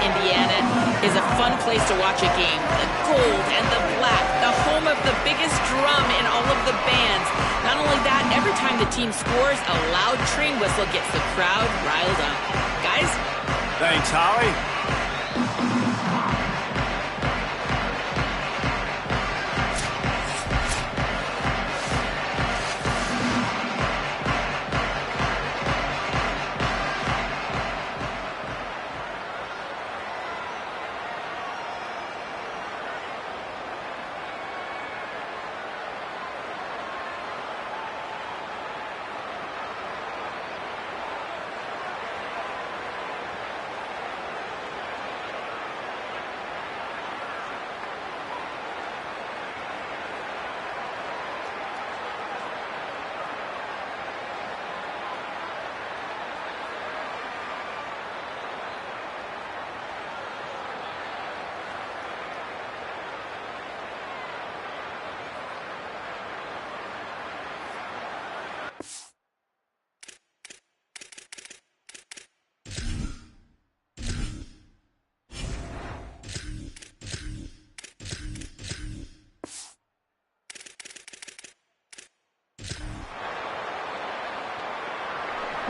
Indiana is a fun place to watch a game. The gold and the black, the home of the biggest drum in all of the bands. Not only that, every time the team scores, a loud train whistle gets the crowd riled up. Guys? Thanks, Holly.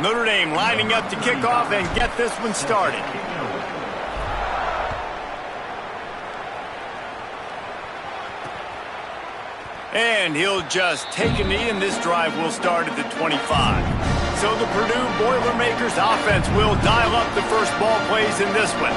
Notre Dame lining up to kick off and get this one started. And he'll just take a knee, and this drive will start at the 25. So the Purdue Boilermakers offense will dial up the first ball plays in this one.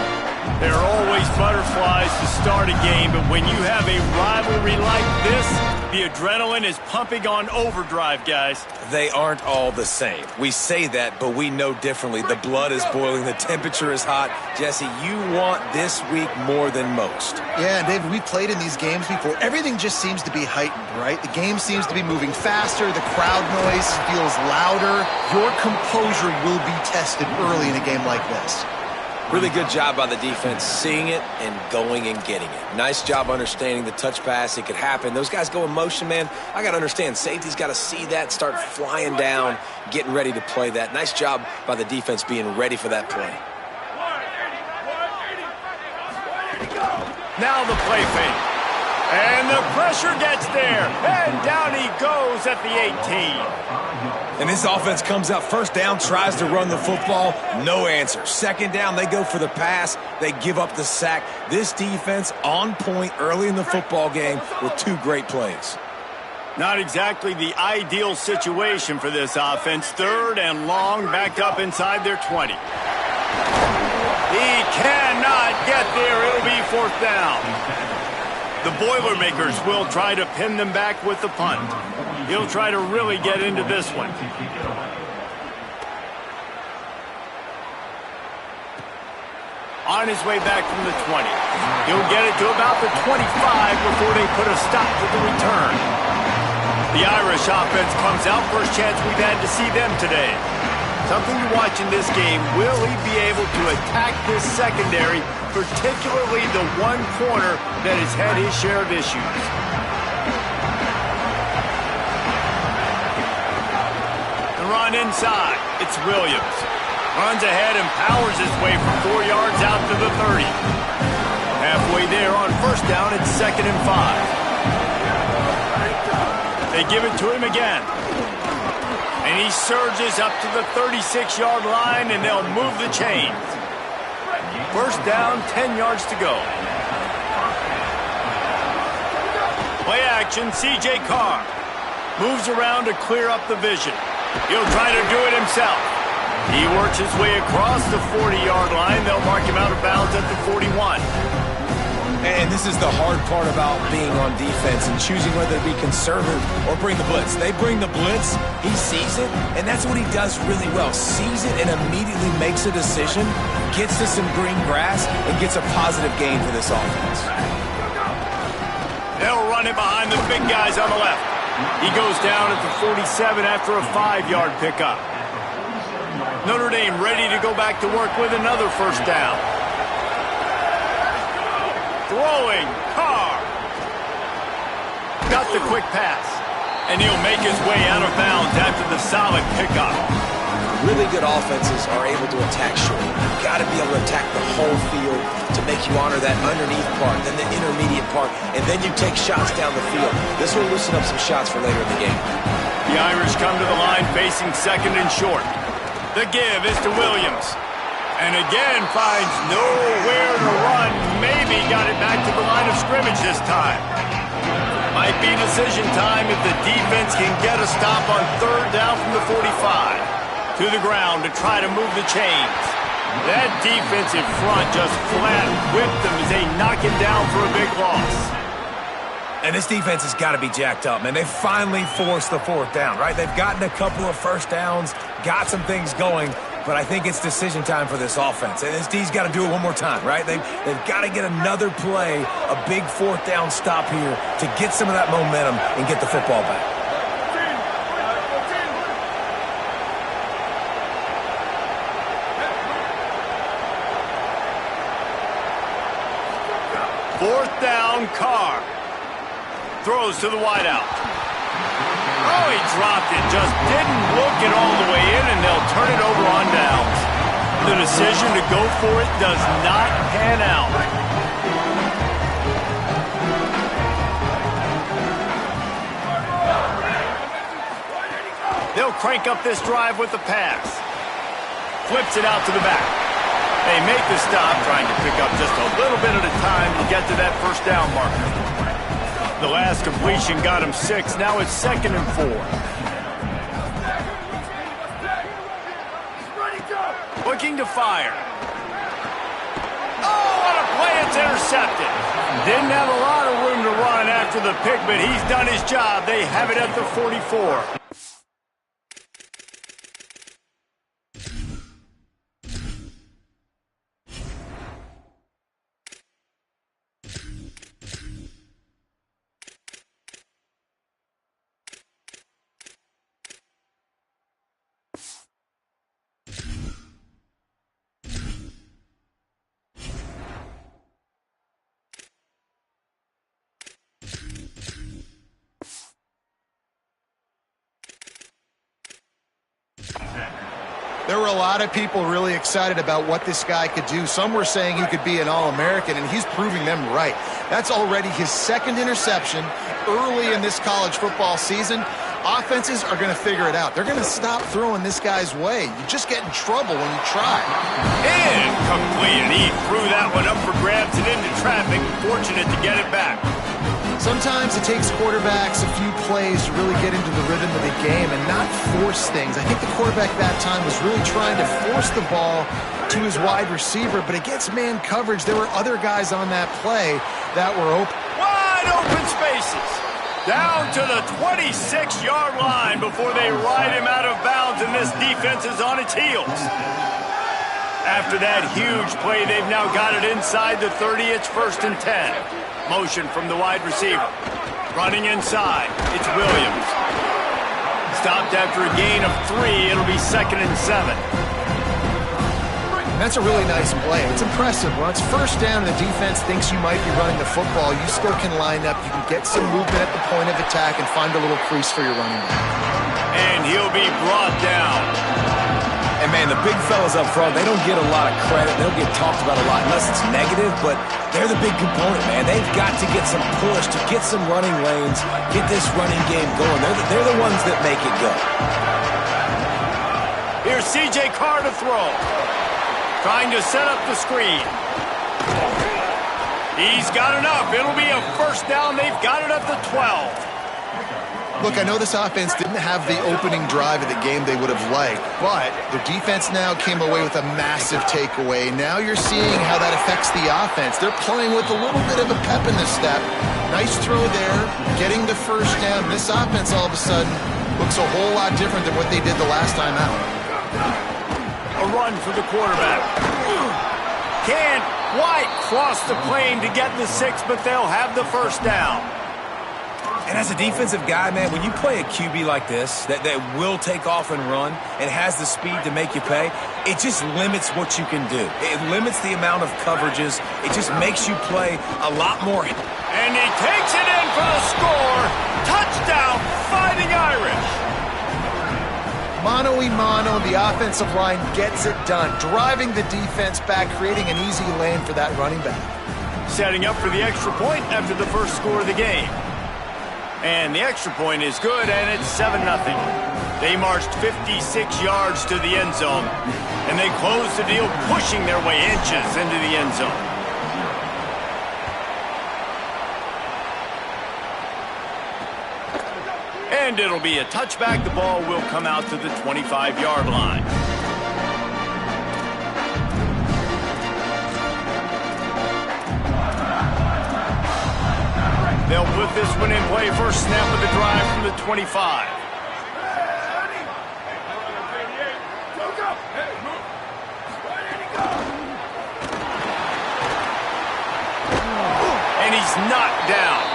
There are always butterflies to start a game, but when you have a rivalry like this, the adrenaline is pumping on overdrive, guys. They aren't all the same. We say that, but we know differently. The blood is boiling. The temperature is hot. Jesse, you want this week more than most. Yeah, and David, we played in these games before. Everything just seems to be heightened, right? The game seems to be moving faster. The crowd noise feels louder. Your composure will be tested early in a game like this. Really good job by the defense seeing it and going and getting it. Nice job understanding the touch pass. It could happen. Those guys go in motion, man. I got to understand. Safety's got to see that, start flying down, getting ready to play that. Nice job by the defense being ready for that play. Now the play fake. And the pressure gets there. And down he goes at the 18. And this offense comes out first down, tries to run the football, no answer. Second down, they go for the pass. They give up the sack. This defense on point early in the football game with two great plays. Not exactly the ideal situation for this offense. Third and long, backed up inside their 20. He cannot get there. It'll be fourth down. The Boilermakers will try to pin them back with the punt. He'll try to really get into this one. On his way back from the 20. He'll get it to about the 25 before they put a stop to the return. The Irish offense comes out. First chance we've had to see them today. Something to watch in this game. Will he be able to attack this secondary, particularly the one corner that has had his share of issues? The run inside. It's Williams. Runs ahead and powers his way for 4 yards out to the 30. Halfway there on first down, it's 2nd and 5. They give it to him again. And he surges up to the 36-yard line, and they'll move the chains. First down, 10 yards to go. Play action, C.J. Carr. Moves around to clear up the vision. He'll try to do it himself. He works his way across the 40-yard line. They'll mark him out of bounds at the 41. And this is the hard part about being on defense and choosing whether to be conservative or bring the blitz. They bring the blitz, he sees it, and that's what he does really well. Sees it and immediately makes a decision, gets to some green grass, and gets a positive gain for this offense. They'll run it behind the big guys on the left. He goes down at the 47 after a 5-yard pickup. Notre Dame ready to go back to work with another first down. Throwing, Carr. Got the quick pass. And he'll make his way out of bounds after the solid pickup. Really good offenses are able to attack short. You've got to be able to attack the whole field to make you honor that underneath part, then the intermediate part, and then you take shots down the field. This will loosen up some shots for later in the game. The Irish come to the line facing second and short. The give is to Williams. And again finds nowhere to run. Maybe got it back to the line of scrimmage this time. Might be decision time if the defense can get a stop on third down from the 45. To the ground to try to move the chains. That defensive front just flat whipped them as they knock him down for a big loss. And this defense has got to be jacked up, man. They finally forced the fourth down, right? They've gotten a couple of first downs, got some things going, but I think it's decision time for this offense. And this D's got to do it one more time, right? They've got to get another play, a big fourth down stop here to get some of that momentum and get the football back. Fourth down, Carr. Throws to the wideout. Oh, he dropped it. Just didn't look it all the way in, and they'll turn it over on downs. The decision to go for it does not pan out. They'll crank up this drive with the pass. Flips it out to the back. They make the stop, trying to pick up just a little bit at a time to get to that first down marker. The last completion got him 6. Now it's 2nd and 4. Looking to fire. Oh, what a play. It's intercepted. Didn't have a lot of room to run after the pick, but he's done his job. They have it at the 44. There were a lot of people really excited about what this guy could do. Some were saying he could be an All-American, and he's proving them right. That's already his 2nd interception early in this college football season. Offenses are going to figure it out. They're going to stop throwing this guy's way. You just get in trouble when you try. Incomplete, and he threw that one up for grabs and into traffic. Fortunate to get it back. Sometimes it takes quarterbacks a few plays to really get into the rhythm of the game and not force things. I think the quarterback that time was really trying to force the ball to his wide receiver, but against man coverage, there were other guys on that play that were open. Wide open spaces. Down to the 26-yard line before they ride him out of bounds, and this defense is on its heels. After that huge play, they've now got it inside the 30. It's 1st and 10. Motion from the wide receiver. Running inside. It's Williams. Stopped after a gain of 3. It'll be 2nd and 7. That's a really nice play. It's impressive. When it's first down and the defense thinks you might be running the football, you still can line up. You can get some movement at the point of attack and find a little crease for your running back. And he'll be brought down. And, man, the big fellas up front, they don't get a lot of credit. They don't get talked about a lot unless it's negative, but they're the big component, man. They've got to get some push, to get some running lanes, get this running game going. They're the ones that make it go. Here's C.J. Carr to throw. Trying to set up the screen. He's got enough. It'll be a first down. They've got it at the 12. Look, I know this offense didn't have the opening drive of the game they would have liked, but their defense now came away with a massive takeaway. Now you're seeing how that affects the offense. They're playing with a little bit of a pep in the step. Nice throw there, getting the first down. This offense all of a sudden looks a whole lot different than what they did the last time out. A run for the quarterback. Can't quite cross the plane to get the 6, but they'll have the first down. And as a defensive guy, man, when you play a QB like this that will take off and run and has the speed to make you pay, it just limits what you can do. It limits the amount of coverages. It just makes you play a lot more. And he takes it in for the score. Touchdown, Fighting Irish. Mano-a-mano, the offensive line gets it done, driving the defense back, creating an easy lane for that running back. Setting up for the extra point after the first score of the game. And the extra point is good, and it's 7-0. They marched 56 yards to the end zone, and they closed the deal, pushing their way inches into the end zone. And it'll be a touchback. The ball will come out to the 25-yard line. They'll put this one in play. First snap of the drive from the 25. And he's knocked down.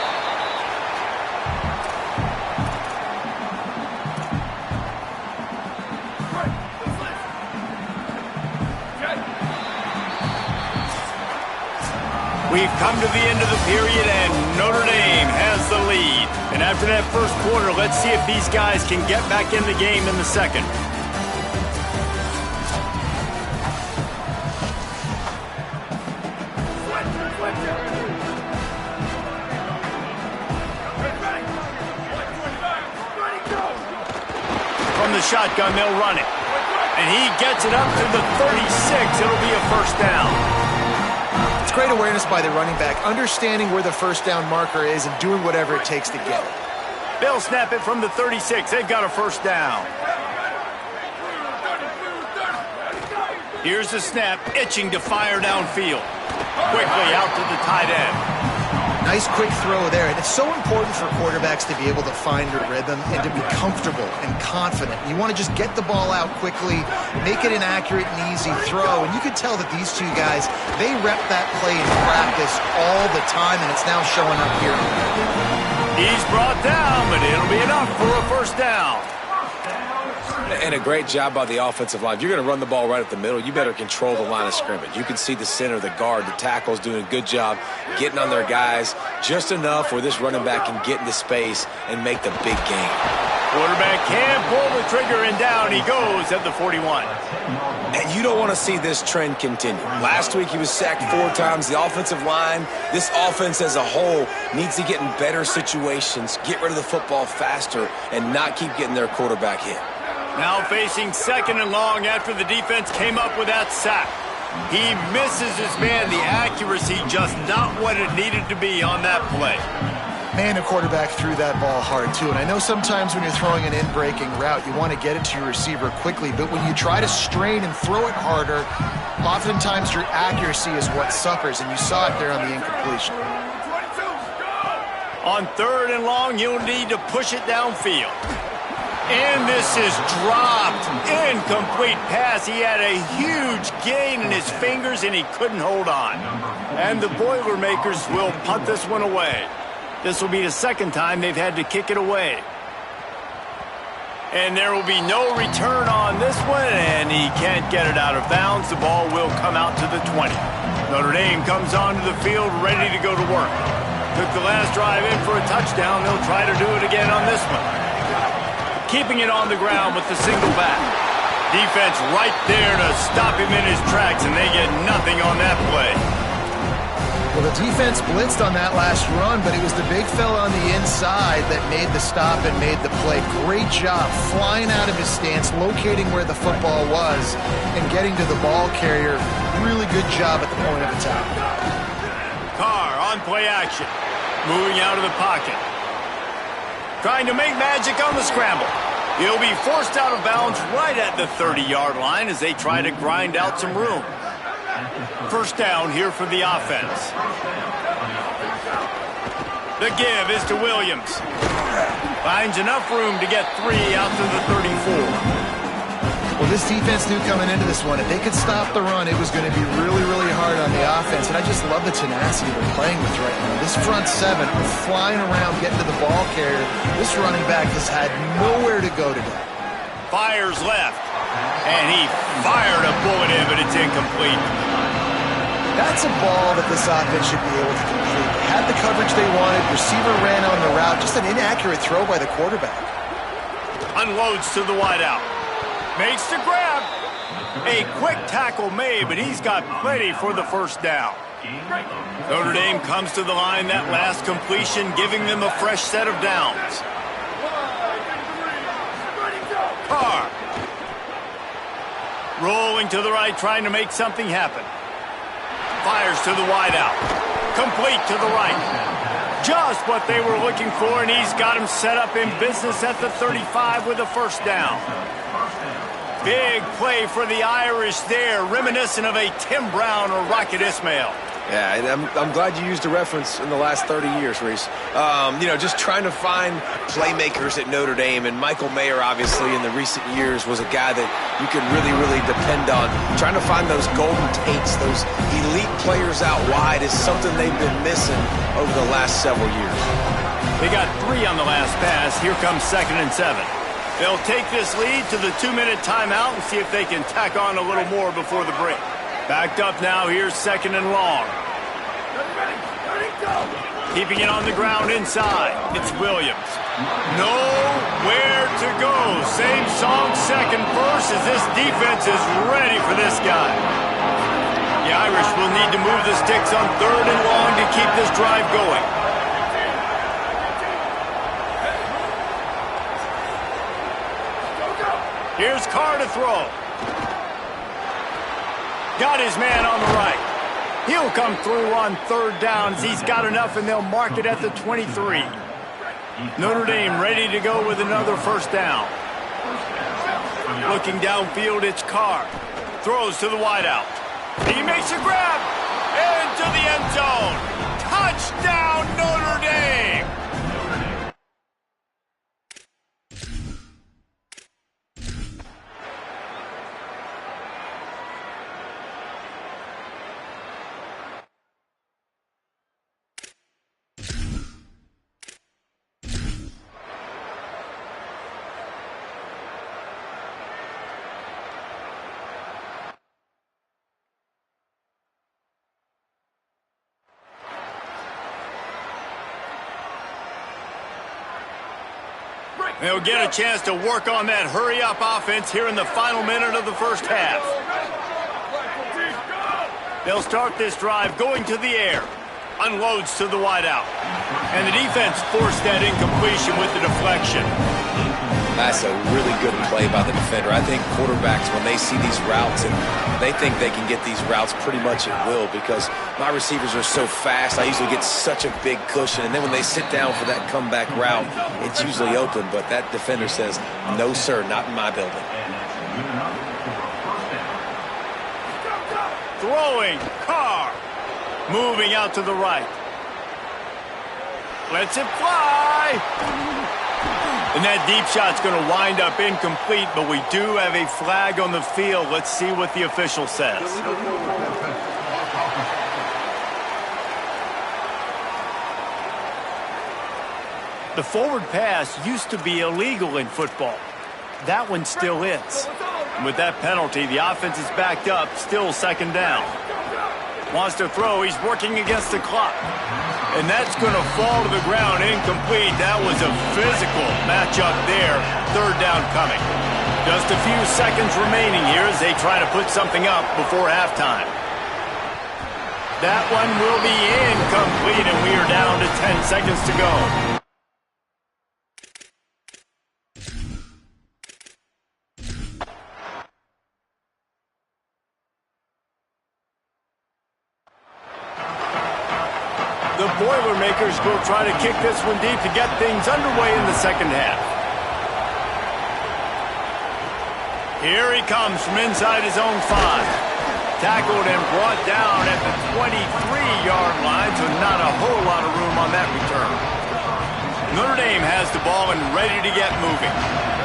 We've come to the end of the period, and Notre Dame has the lead. And after that first quarter, let's see if these guys can get back in the game in the second. From the shotgun, they'll run it. And he gets it up to the 36. It'll be a first down. It's great awareness by the running back, understanding where the first down marker is and doing whatever it takes to get it. They'll snap it from the 36. They've got a first down. Here's the snap, itching to fire downfield. Quickly out to the tight end. Nice quick throw there, and it's so important for quarterbacks to be able to find their rhythm and to be comfortable and confident. You want to just get the ball out quickly, make it an accurate and easy throw, and you can tell that these two guys, they rep that play in practice all the time, and it's now showing up here. He's brought down, but it'll be enough for a first down. And a great job by the offensive line. If you're going to run the ball right at the middle, you better control the line of scrimmage. You can see the center, the guard, the tackles doing a good job getting on their guys just enough where this running back can get into space and make the big gain. Quarterback can pull the trigger, and down he goes at the 41. And you don't want to see this trend continue. Last week he was sacked 4 times. The offensive line, this offense as a whole, needs to get in better situations, get rid of the football faster, and not keep getting their quarterback hit. Now facing second and long after the defense came up with that sack. He misses his man. The accuracy just not what it needed to be on that play. Man, the quarterback threw that ball hard, too. And I know sometimes when you're throwing an in-breaking route, you want to get it to your receiver quickly. But when you try to strain and throw it harder, oftentimes your accuracy is what suffers. And you saw it there on the incompletion. On third and long, you'll need to push it downfield. And this is dropped. Incomplete pass. He had a huge gain in his fingers, and he couldn't hold on. And the Boilermakers will punt this one away. This will be the second time they've had to kick it away. And there will be no return on this one, and he can't get it out of bounds. The ball will come out to the 20. Notre Dame comes onto the field ready to go to work. Took the last drive in for a touchdown. They'll try to do it again on this one. Keeping it on the ground with the single back. Defense right there to stop him in his tracks, and they get nothing on that play. Well, the defense blitzed on that last run, but it was the big fella on the inside that made the stop and made the play. Great job flying out of his stance, locating where the football was, and getting to the ball carrier. Really good job at the point of attack. Carr on play action, moving out of the pocket. Trying to make magic on the scramble. He'll be forced out of bounds right at the 30-yard line as they try to grind out some room. First down here for the offense. The give is to Williams. Finds enough room to get 3 out to the 34. Well, this defense knew coming into this one, if they could stop the run, it was going to be really, really hard on the offense. And I just love the tenacity they're playing with right now. This front seven are flying around, getting to the ball carrier. This running back has had nowhere to go today. Fires left. And he fired a bullet in, but it's incomplete. That's a ball that this offense should be able to complete. They had the coverage they wanted. Receiver ran on the route. Just an inaccurate throw by the quarterback. Unloads to the wideout. Makes the grab. A quick tackle made, but he's got plenty for the first down. Notre Dame comes to the line that last completion, giving them a fresh set of downs. Carr. Rolling to the right, trying to make something happen. Fires to the wideout. Complete to the right. Just what they were looking for, and he's got him set up in business at the 35 with a first down. Big play for the Irish there, reminiscent of a Tim Brown or Rocket Ismail. Yeah, and I'm glad you used a reference in the last 30 years, Reese. Just trying to find playmakers at Notre Dame, and Michael Mayer, obviously, in the recent years, was a guy that you could really, really depend on. Trying to find those golden takes, those elite players out wide is something they've been missing over the last several years. They got 3 on the last pass. Here comes 2nd and 7. They'll take this lead to the 2-minute timeout and see if they can tack on a little more before the break. Backed up now, here's 2nd and long. Keeping it on the ground inside. It's Williams. Nowhere to go. Same song, second verse, as this defense is ready for this guy. The Irish will need to move the sticks on 3rd and long to keep this drive going. Here's Carr to throw. Got his man on the right. He'll come through on 3rd downs. He's got enough, and they'll mark it at the 23. Notre Dame ready to go with another first down. Looking downfield, it's Carr. Throws to the wideout. He makes a grab. Into the end zone. Touchdown, Notre Dame! They'll get a chance to work on that hurry-up offense here in the final minute of the first half. They'll start this drive going to the air. Unloads to the wideout. And the defense forced that incompletion with the deflection. That's a really good play by the defender. I think quarterbacks, when they see these routes, and they think they can get these routes pretty much at will, because my receivers are so fast, I usually get such a big cushion. And then when they sit down for that comeback route, it's usually open. But that defender says, no, sir, not in my building. Throwing, Carr. Moving out to the right. Lets it fly. And that deep shot's going to wind up incomplete, but we do have a flag on the field. Let's see what the official says. The forward pass used to be illegal in football. That one still is. And with that penalty, the offense is backed up, still 2nd down. Wants to throw, he's working against the clock. And that's going to fall to the ground incomplete. That was a physical matchup there. 3rd down coming. Just a few seconds remaining here as they try to put something up before halftime. That one will be incomplete, and we are down to 10 seconds to go. The Boilermakers will try to kick this one deep to get things underway in the second half. Here he comes from inside his own 5. Tackled and brought down at the 23-yard line, so not a whole lot of room on that return. Notre Dame has the ball and ready to get moving.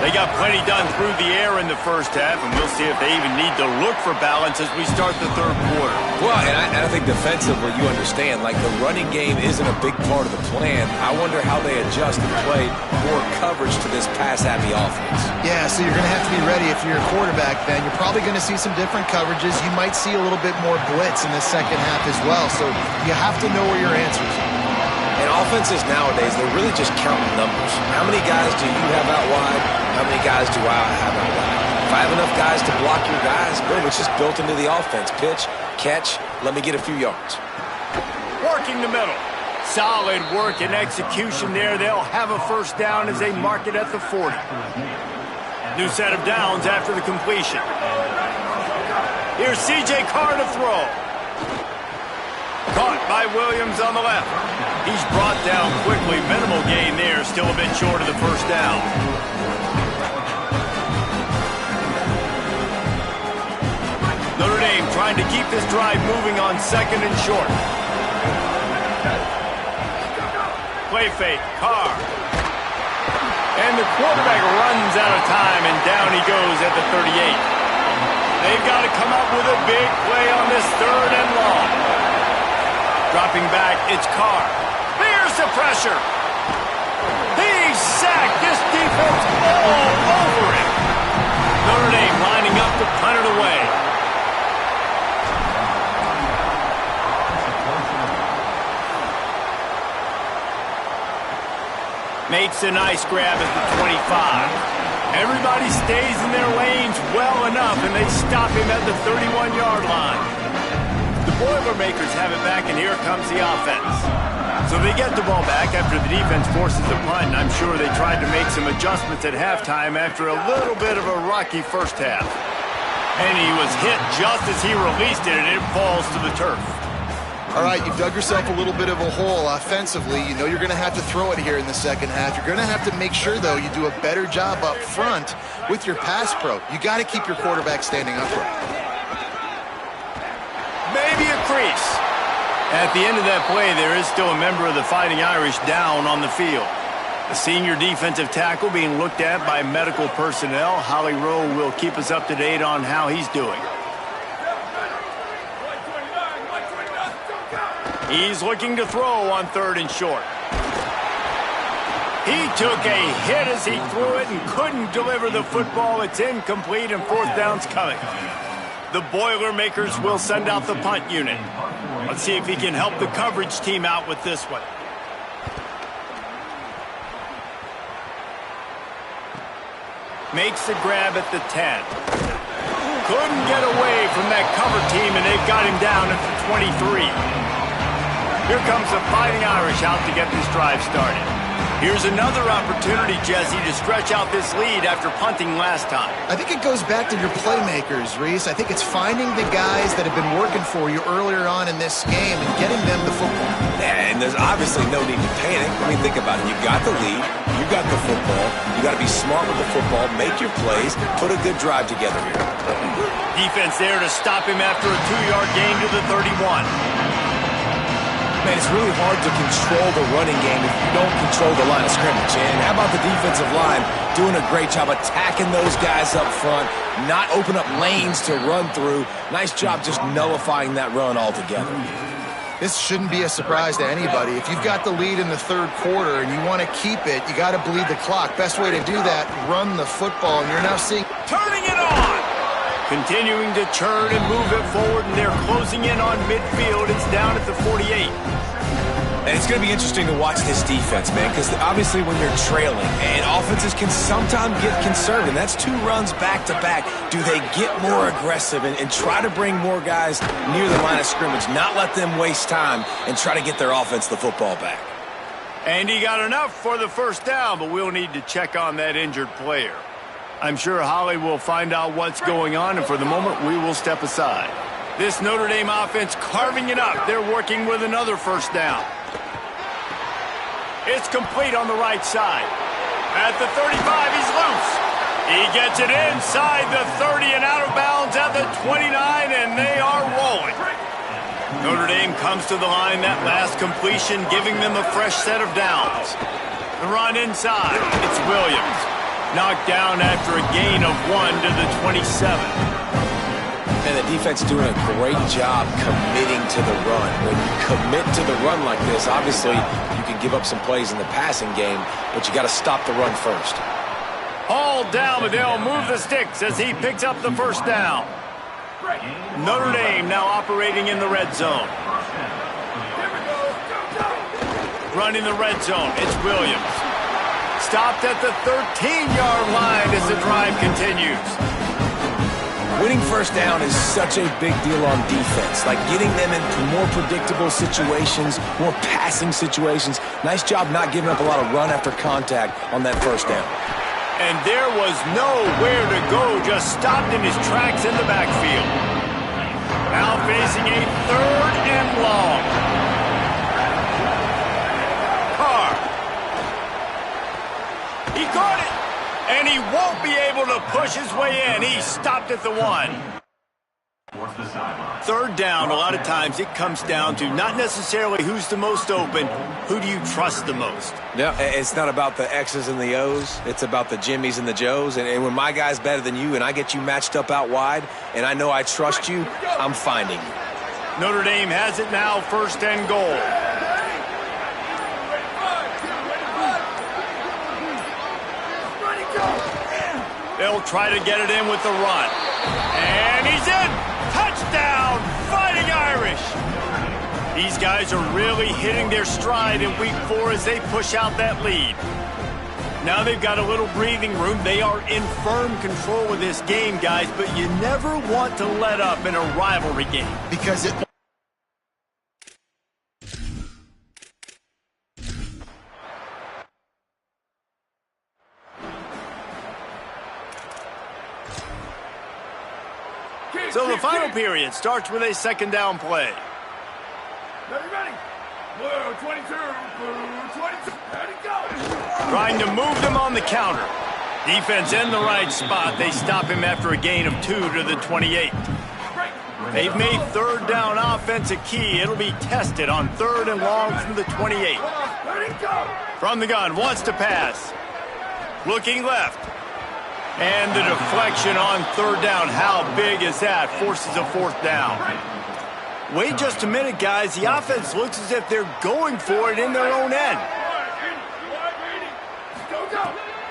They got plenty done through the air in the first half, and we'll see if they even need to look for balance as we start the 3rd quarter. Well, and I think defensively, you understand, like the running game isn't a big part of the plan. I wonder how they adjust and play more coverage to this pass-happy offense. Yeah, so you're going to have to be ready if you're a quarterback, then. You're probably going to see some different coverages. You might see a little bit more blitz in the second half as well, so you have to know where your answers are. And offenses nowadays, they're really just counting numbers. How many guys do you have out wide? How many guys do I have out wide? If I have enough guys to block your guys, boom, it's just built into the offense. Pitch, catch, let me get a few yards. Working the middle. Solid work and execution there. They'll have a first down as they mark it at the 40. New set of downs after the completion. Here's C.J. Carr to throw. Caught by Williams on the left. He's brought down quickly. Minimal gain there. Still a bit short of the first down. Notre Dame trying to keep this drive moving on 2nd and short. Play fake. Carr. And the quarterback runs out of time, and down he goes at the 38. They've got to come up with a big play on this 3rd and long. Dropping back, it's Carr. Here's the pressure. He's sacked. This defense all over him. Notre Dame lining up to punt it away. Makes a nice grab at the 25. Everybody stays in their lanes well enough, and they stop him at the 31-yard line. The Boilermakers have it back, and here comes the offense. So they get the ball back after the defense forces a punt, and I'm sure they tried to make some adjustments at halftime after a little bit of a rocky first half. And he was hit just as he released it, and it falls to the turf. All right, you've dug yourself a little bit of a hole offensively. You know you're going to have to throw it here in the second half. You're going to have to make sure, though, you do a better job up front with your pass pro. You got to keep your quarterback standing upright. Maybe a crease. At the end of that play, there is still a member of the Fighting Irish down on the field. The senior defensive tackle being looked at by medical personnel. Holly Rowe will keep us up to date on how he's doing. He's looking to throw on 3rd and short. He took a hit as he threw it and couldn't deliver the football. It's incomplete, and 4th down's coming. The Boilermakers will send out the punt unit. Let's see if he can help the coverage team out with this one. Makes the grab at the 10. Couldn't get away from that cover team, and they've got him down at the 23. Here comes the Fighting Irish out to get this drive started. Here's another opportunity, Jesse, to stretch out this lead after punting last time. I think it goes back to your playmakers, Reese. I think it's finding the guys that have been working for you earlier on in this game and getting them the football. Yeah, and there's obviously no need to panic. I mean, think about it. You got the lead. You got the football. You got to be smart with the football. Make your plays. Put a good drive together here. Defense there to stop him after a 2-yard gain to the 31. Man, it's really hard to control the running game if you don't control the line of scrimmage. And how about the defensive line doing a great job attacking those guys up front, not open up lanes to run through. Nice job just nullifying that run altogether. This shouldn't be a surprise to anybody. If you've got the lead in the 3rd quarter and you want to keep it, you got to bleed the clock. Best way to do that, run the football. And you're now seeing... Turning it on! Continuing to churn and move it forward, and they're closing in on midfield. It's down at the 48. And it's going to be interesting to watch this defense, man, because obviously when you're trailing, and offenses can sometimes get concerned, and that's 2 runs back-to-back. Do they get more aggressive and try to bring more guys near the line of scrimmage, not let them waste time, and try to get their offense the football back? And he got enough for the first down, but we'll need to check on that injured player. I'm sure Holly will find out what's going on, and for the moment, we will step aside. This Notre Dame offense carving it up. They're working with another first down. It's complete on the right side. At the 35, he's loose. He gets it inside the 30 and out of bounds at the 29, and they are rolling. Notre Dame comes to the line that last completion, giving them a fresh set of downs. The run inside. It's Williams. Knocked down after a gain of 1 to the 27. And the defense doing a great job committing to the run. When you commit to the run like this, obviously you can give up some plays in the passing game, but you got to stop the run first. Hauled down, but they'll move the sticks as he picks up the first down. Notre Dame now operating in the red zone. Running the red zone, it's Williams. Stopped at the 13-yard line as the drive continues. Winning first down is such a big deal on defense, like getting them into more predictable situations, more passing situations. Nice job not giving up a lot of run after contact on that first down. And there was nowhere to go, just stopped in his tracks in the backfield. Now facing a 3rd and long. Carr. He caught it. And he won't be able to push his way in. He stopped at the 1. 3rd down, a lot of times it comes down to not necessarily who's the most open, who do you trust the most? Yeah, it's not about the X's and the O's. It's about the Jimmies and the Joes. And when my guy's better than you and I get you matched up out wide and I know I trust you, I'm finding you. Notre Dame has it now, 1st and goal. They'll try to get it in with the run. And he's in! Touchdown! Fighting Irish! These guys are really hitting their stride in week 4 as they push out that lead. Now they've got a little breathing room. They are in firm control of this game, guys, but you never want to let up in a rivalry game. Because it... So the final period starts with a 2nd down play. Ready. Blue 22, blue 22. Ready, go. Trying to move them on the counter. Defense in the right spot. They stop him after a gain of 2 to the 28. They've made 3rd down offense a key. It'll be tested on 3rd and long from the 28. From the gun, wants to pass. Looking left. And the deflection on 3rd down. How big is that? Forces a 4th down. Wait just a minute, guys. The offense looks as if they're going for it in their own end.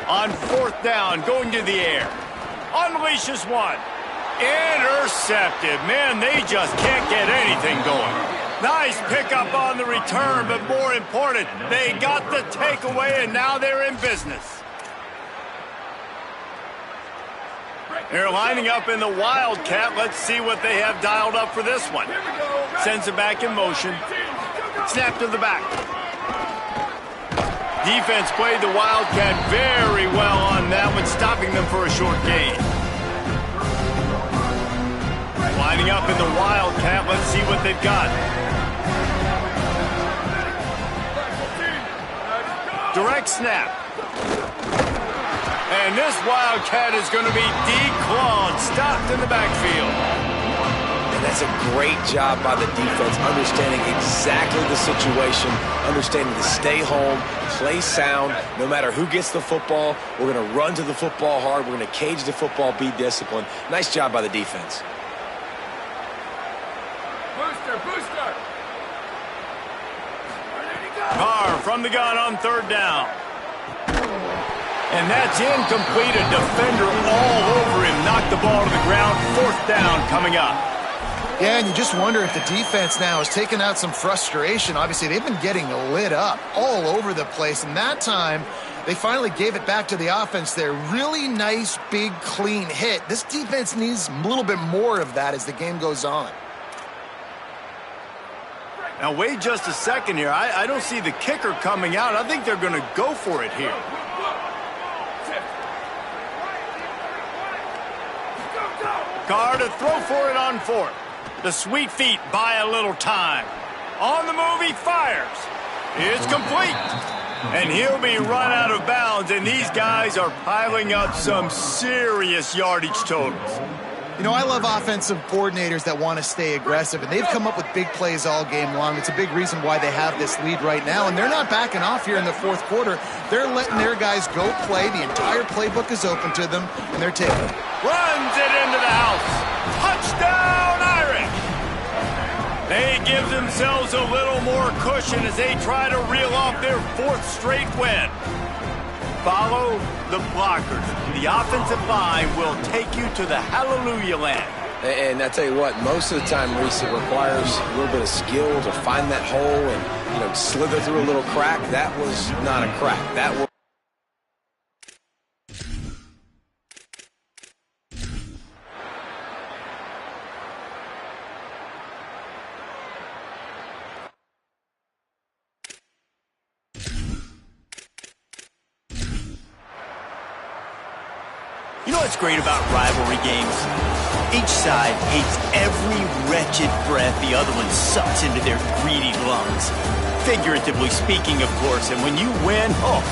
On 4th down, going to the air. Unleashes one. Intercepted. Man, they just can't get anything going. Nice pickup on the return, but more important, they got the takeaway, and now they're in business. They're lining up in the Wildcat. Let's see what they have dialed up for this one. Sends it back in motion. Snap to the back. Defense played the Wildcat very well on that one, stopping them for a short gain. Lining up in the Wildcat. Let's see what they've got. Direct snap. And this Wildcat is going to be declawed, stopped in the backfield. And that's a great job by the defense, understanding exactly the situation, understanding to stay home, play sound. No matter who gets the football, we're going to run to the football hard. We're going to cage the football, be disciplined. Nice job by the defense. Booster. Carr from the gun on 3rd down. And that's incomplete. A defender all over him. Knocked the ball to the ground. 4th down coming up. Yeah, and you just wonder if the defense now has taken out some frustration. Obviously, they've been getting lit up all over the place. And that time, they finally gave it back to the offense there. Really nice, big, clean hit. This defense needs a little bit more of that as the game goes on. Now, wait just a second here. I don't see the kicker coming out. I think they're going to go for it here. Carr to throw for it on 4th. The sweet feet buy a little time. On the move, he fires. It's complete. And he'll be run out of bounds, and these guys are piling up some serious yardage totals. You know, I love offensive coordinators that want to stay aggressive, and they've come up with big plays all game long. It's a big reason why they have this lead right now, and they're not backing off here in the 4th quarter. They're letting their guys go play. The entire playbook is open to them, and they're taking it. Runs it into the house. Touchdown, Irish! They give themselves a little more cushion as they try to reel off their 4th straight win. Follow the blockers. The offensive line will take you to the hallelujah land. And I tell you what, most of the time, Reese, it requires a little bit of skill to find that hole and, slither through a little crack. That was not a crack. That was... what's great about rivalry games? Each side hates every wretched breath the other one sucks into their greedy lungs. Figuratively speaking, of course, and when you win, oh,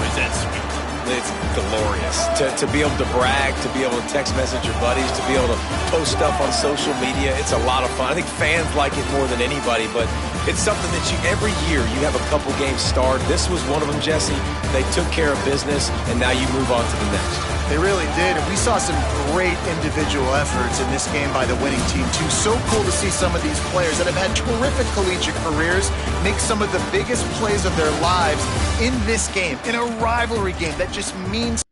is that sweet. It's glorious. To be able to brag, to be able to text message your buddies, to be able to post stuff on social media, it's a lot of fun. I think fans like it more than anybody, but it's something that every year you have a couple games starred. This was one of them, Jesse. They took care of business, and now you move on to the next. They really did, and we saw some great individual efforts in this game by the winning team, too. So cool to see some of these players that have had terrific collegiate careers make some of the biggest plays of their lives in this game, in a rivalry game that just means